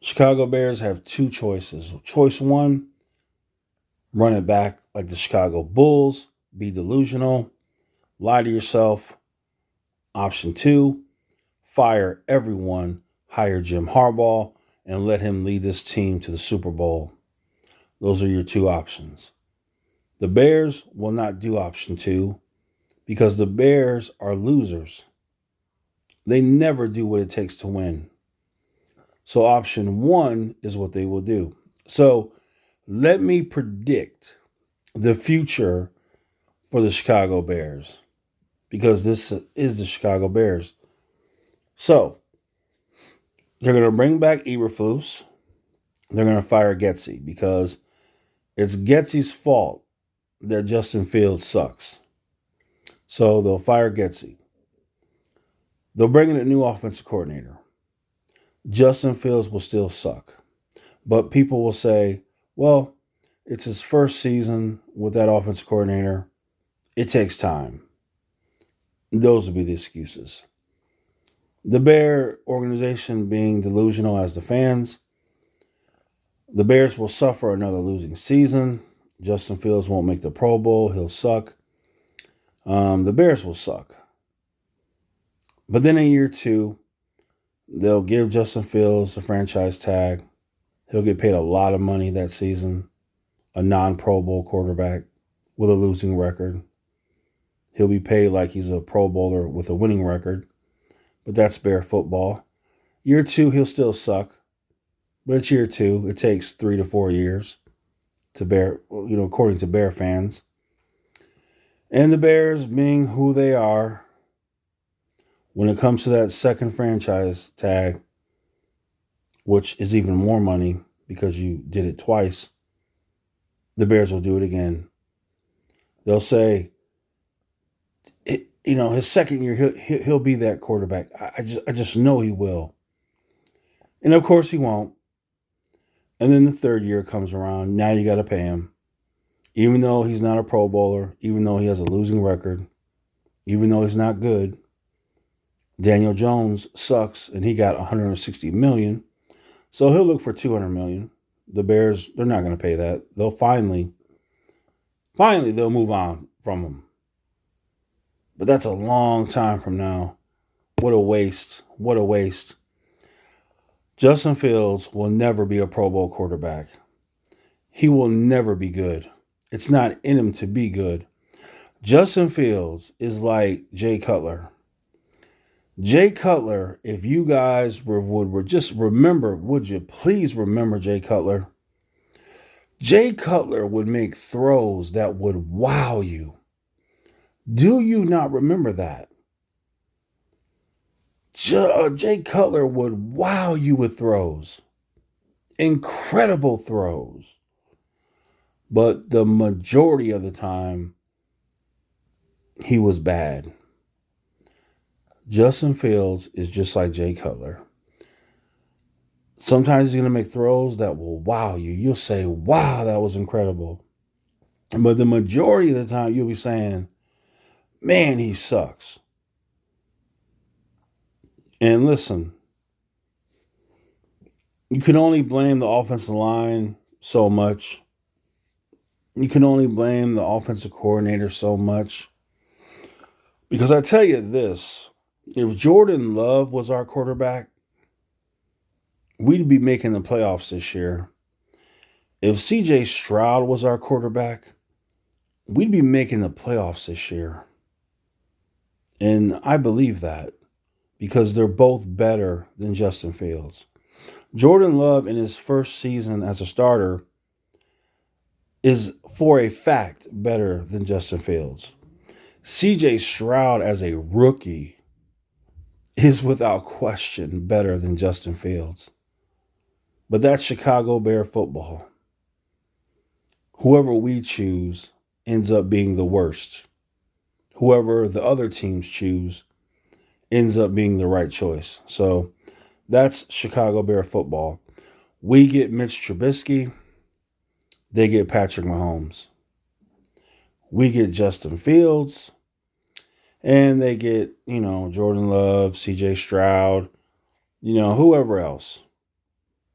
Chicago Bears have two choices. Choice one, run it back like the Chicago Bulls, be delusional, lie to yourself. Option two, fire everyone, hire Jim Harbaugh, and let him lead this team to the Super Bowl. Those are your two options. The Bears will not do option two because the Bears are losers. They never do what it takes to win. So option one is what they will do. So let me predict the future for the Chicago Bears because this is the Chicago Bears. So they're going to bring back Eberflus. They're going to fire Getsy because it's Getsy's fault that Justin Fields sucks. So they'll fire Getsy. They'll bring in a new offensive coordinator. Justin Fields will still suck. But people will say, well, it's his first season with that offensive coordinator. It takes time. Those would be the excuses. The Bear organization being delusional as the fans, the Bears will suffer another losing season. Justin Fields won't make the Pro Bowl. He'll suck. The Bears will suck. But then in year two, they'll give Justin Fields a franchise tag. He'll get paid a lot of money that season. A non-Pro Bowl quarterback with a losing record. He'll be paid like he's a Pro Bowler with a winning record. But that's Bear football. Year two, he'll still suck. But it's year two. It takes 3 to 4 years to Bear, according to Bear fans. And the Bears, being who they are, when it comes to that second franchise tag, which is even more money because you did it twice, the Bears will do it again. They'll say, his second year, he'll be that quarterback. I just know he will. And of course he won't. And then the third year comes around. Now you got to pay him. Even though he's not a Pro Bowler, even though he has a losing record, even though he's not good. Daniel Jones sucks, and he got $160 million. So he'll look for $200 million. The Bears, they're not going to pay that. They'll finally they'll move on from him. But that's a long time from now. What a waste. What a waste. Justin Fields will never be a Pro Bowl quarterback. He will never be good. It's not in him to be good. Justin Fields is like Jay Cutler. Jay Cutler, if you guys would just remember, would you please remember Jay Cutler? Jay Cutler would make throws that would wow you. Do you not remember that? Jay Cutler would wow you with throws. Incredible throws. But the majority of the time, he was bad. Justin Fields is just like Jay Cutler. Sometimes he's going to make throws that will wow you. You'll say, wow, that was incredible. But the majority of the time, you'll be saying, man, he sucks. And listen, you can only blame the offensive line so much. You can only blame the offensive coordinator so much. Because I tell you this, if Jordan Love was our quarterback, we'd be making the playoffs this year. If CJ Stroud was our quarterback, we'd be making the playoffs this year. And I believe that because they're both better than Justin Fields. Jordan Love in his first season as a starter is for a fact better than Justin Fields. CJ Stroud as a rookie is without question better than Justin Fields. But that's Chicago Bear football. Whoever we choose ends up being the worst. Whoever the other teams choose ends up being the right choice. So that's Chicago Bear football. We get Mitch Trubisky. They get Patrick Mahomes. We get Justin Fields. And they get, Jordan Love, CJ Stroud, whoever else.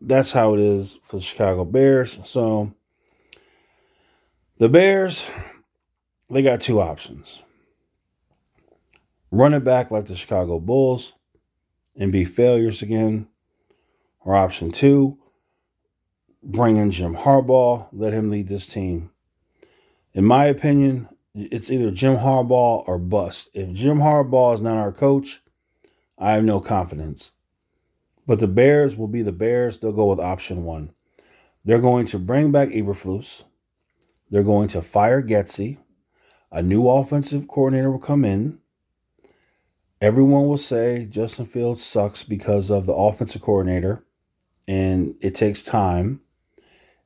that's how it is for the Chicago Bears. So the Bears, they got two options. Run it back like the Chicago Bulls and be failures again. Or option two, bring in Jim Harbaugh, let him lead this team. In my opinion, it's either Jim Harbaugh or bust. If Jim Harbaugh is not our coach, I have no confidence. But the Bears will be the Bears. They'll go with option one. They're going to bring back Eberflus. They're going to fire Getsy. A new offensive coordinator will come in. Everyone will say Justin Fields sucks because of the offensive coordinator, and it takes time.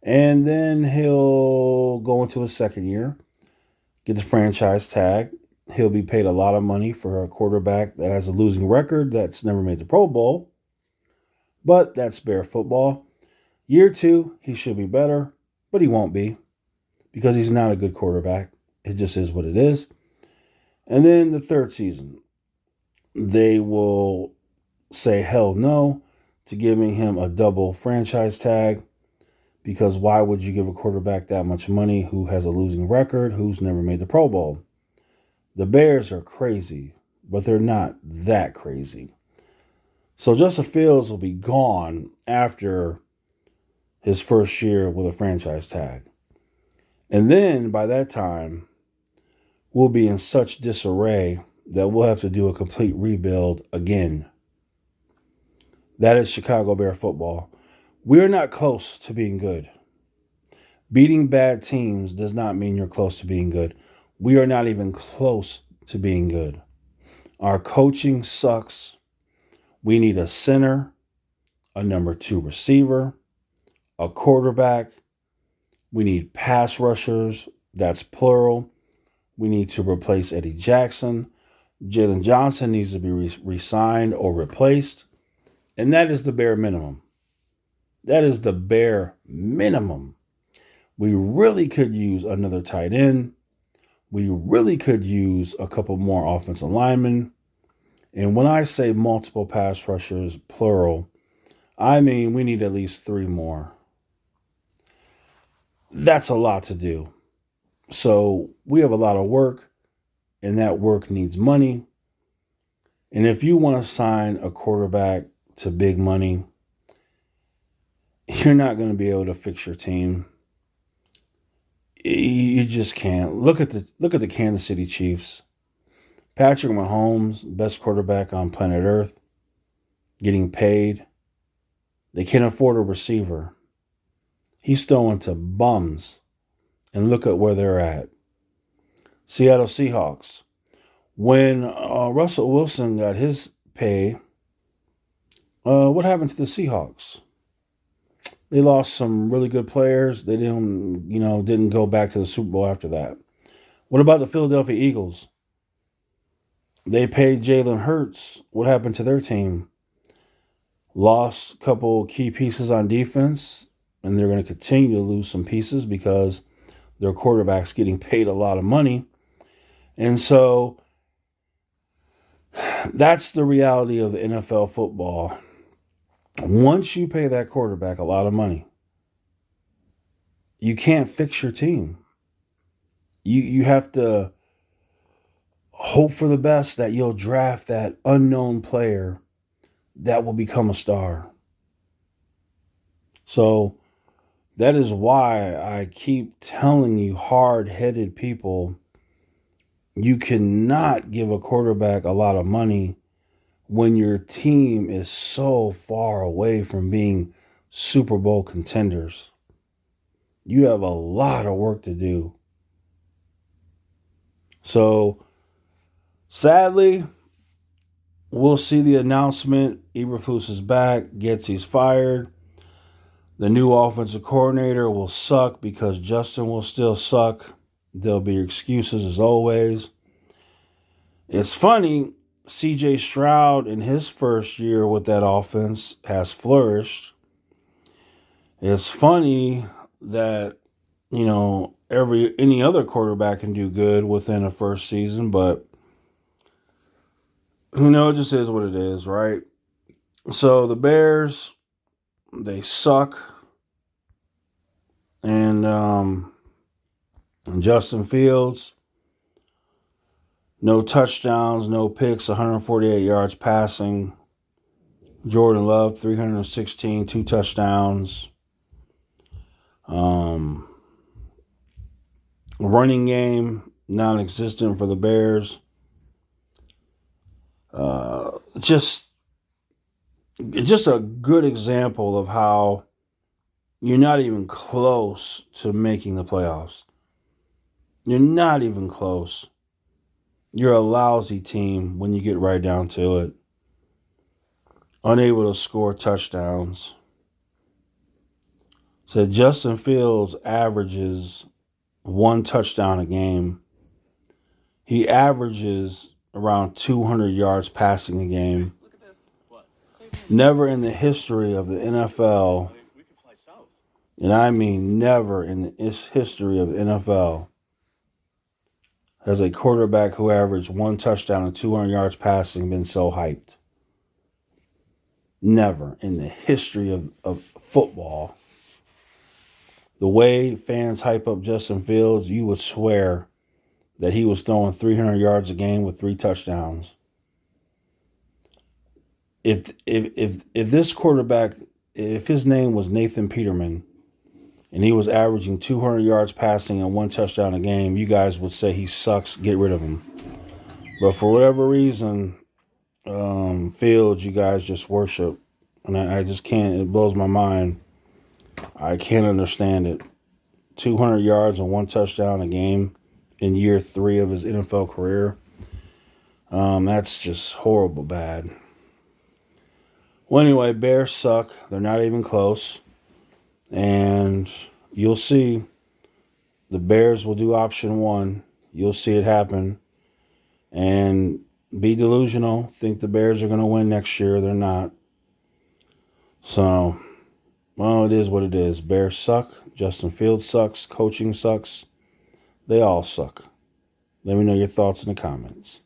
And then he'll go into his second year, get the franchise tag. He'll be paid a lot of money for a quarterback that has a losing record that's never made the Pro Bowl. But that's Bear football. Year two, he should be better, but he won't be because he's not a good quarterback. It just is what it is. And then the third season, they will say hell no to giving him a double franchise tag, because why would you give a quarterback that much money who has a losing record, who's never made the Pro Bowl? The Bears are crazy, but they're not that crazy. So Justin Fields will be gone after his first year with a franchise tag. And then by that time, we'll be in such disarray that we'll have to do a complete rebuild again. That is Chicago Bear football. We're not close to being good. Beating bad teams does not mean you're close to being good. We are not even close to being good. Our coaching sucks. We need a center, a number 2 receiver, a quarterback. We need pass rushers. That's plural. We need to replace Eddie Jackson. Jalen Johnson needs to be re-signed or replaced. And that is the bare minimum. That is the bare minimum. We really could use another tight end. We really could use a couple more offensive linemen. And when I say multiple pass rushers, plural, I mean we need at least 3 more. That's a lot to do. So we have a lot of work, and that work needs money. And if you want to sign a quarterback to big money, you're not going to be able to fix your team. You just can't. Look at the Kansas City Chiefs. Patrick Mahomes, best quarterback on planet Earth, getting paid. They can't afford a receiver. He's throwing to bums. And look at where they're at. Seattle Seahawks. When Russell Wilson got his pay, what happened to the Seahawks? They lost some really good players. They didn't go back to the Super Bowl after that. What about the Philadelphia Eagles? They paid Jalen Hurts. What happened to their team? Lost a couple key pieces on defense, and they're going to continue to lose some pieces because their quarterback's getting paid a lot of money. And so that's the reality of the NFL football. Once you pay that quarterback a lot of money, you can't fix your team. You have to hope for the best that you'll draft that unknown player that will become a star. So that is why I keep telling you, hard-headed people, you cannot give a quarterback a lot of money when your team is so far away from being Super Bowl contenders. You have a lot of work to do. So, sadly, we'll see the announcement. Eberflus is back. Getsy's fired. The new offensive coordinator will suck because Justin will still suck. There'll be excuses as always. It's funny, C.J. Stroud in his first year with that offense has flourished. It's funny that, any other quarterback can do good within a first season, but it just is what it is, right? So the Bears, They suck. And Justin Fields, no touchdowns, no picks, 148 yards passing. Jordan Love, 316, 2 touchdowns. Running game, non-existent for the Bears. Just a good example of how you're not even close to making the playoffs. You're not even close. You're a lousy team when you get right down to it. Unable to score touchdowns. So Justin Fields averages 1 touchdown a game. He averages around 200 yards passing a game. Never in the history of the NFL, and I mean never in the history of the NFL, has a quarterback who averaged 1 touchdown and 200 yards passing been so hyped. Never in the history of football. The way fans hype up Justin Fields, you would swear that he was throwing 300 yards a game with 3 touchdowns. If this quarterback, if his name was Nathan Peterman, and he was averaging 200 yards passing and 1 touchdown a game, you guys would say he sucks, get rid of him. But for whatever reason, Fields, you guys just worship. And I just can't, it blows my mind. I can't understand it. 200 yards and 1 touchdown a game in year 3 of his NFL career. That's just horrible bad. Well, anyway, Bears suck. They're not even close. And you'll see the Bears will do option 1. You'll see it happen. And be delusional. Think the Bears are going to win next year. They're not. So, well, it is what it is. Bears suck. Justin Fields sucks. Coaching sucks. They all suck. Let me know your thoughts in the comments.